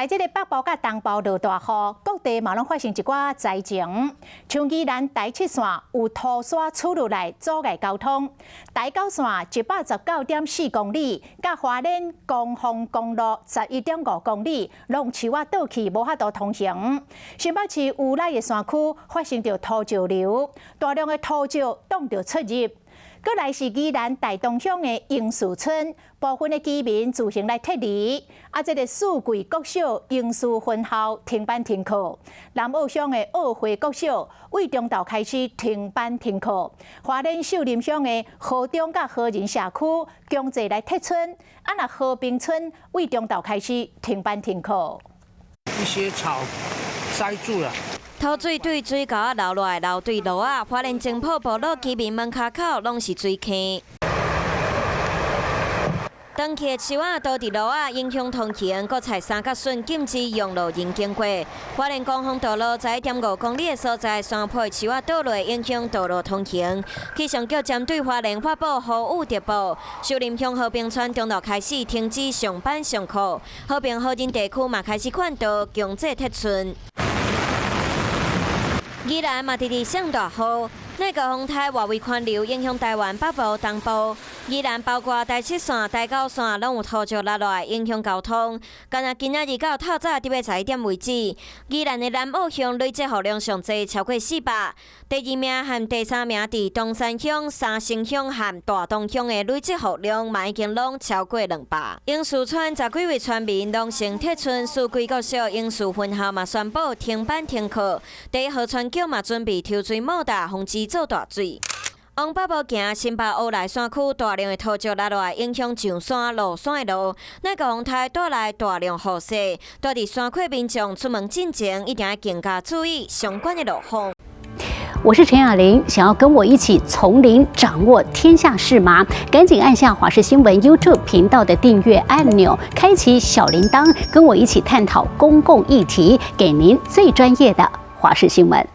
来这个北部甲东部落大雨，各地嘛拢发生一寡灾情。像宜兰台7线有土沙出入来阻碍交通，台9线119.4公里，甲花莲光丰公路11.5公里，拢树啊倒去，无法度通行。新北市有内的山区发生着土石流，大量的土石挡着出入。 过来是宜兰大东乡的英树村，部分的居民自行来撤离。这个四季国小英树分校停班停课，南澳乡的澳会国小为中昼开始停班停课。花莲秀林乡的河中甲河仁社区强制来撤村，若和平村为中昼开始停班停课。一些草塞住了。 土水对水沟啊流落来，流对路啊，花莲政府部落居民门口口拢是水坑。长期的树啊倒伫路啊，影响通行，搁采三角笋禁止用路人经过。花莲光丰道路在1.5公里的所在，山坡的树啊倒落，影响道路通行。气象局针对花莲发布豪雨特报，秀林乡和平村中昼开始停止上班上课，和平河仁地区嘛开始看到强制撤村。 宜兰嘛，直直上大雨，内个风台外围环流影响台湾北部、东部。宜兰包括台7线、台9线拢有土石落来，影响交通。今仔日到透早11点为止，宜兰的南澳乡累积雨量上侪超过400，第2名和第3名伫东山乡、三星乡和大东乡的累积雨量嘛已经拢超过200。英树村10几位村民拢先撤村，四季国小英树分校嘛宣布停班停课。第1号村局嘛准备抽水莫大，防止做大水。 往北部行，新北乌来山区大量的土石落来，影响上山、落山的路。那个风台带来大量雨势，住伫山区民众出门进前一定要更加注意相关的路况。 我是陈雅玲，想要跟我一起从零掌握天下事吗？赶紧按下华视新闻 YouTube 频道的订阅按钮，开启小铃铛，跟我一起探讨公共议题，给您最专业的华视新闻。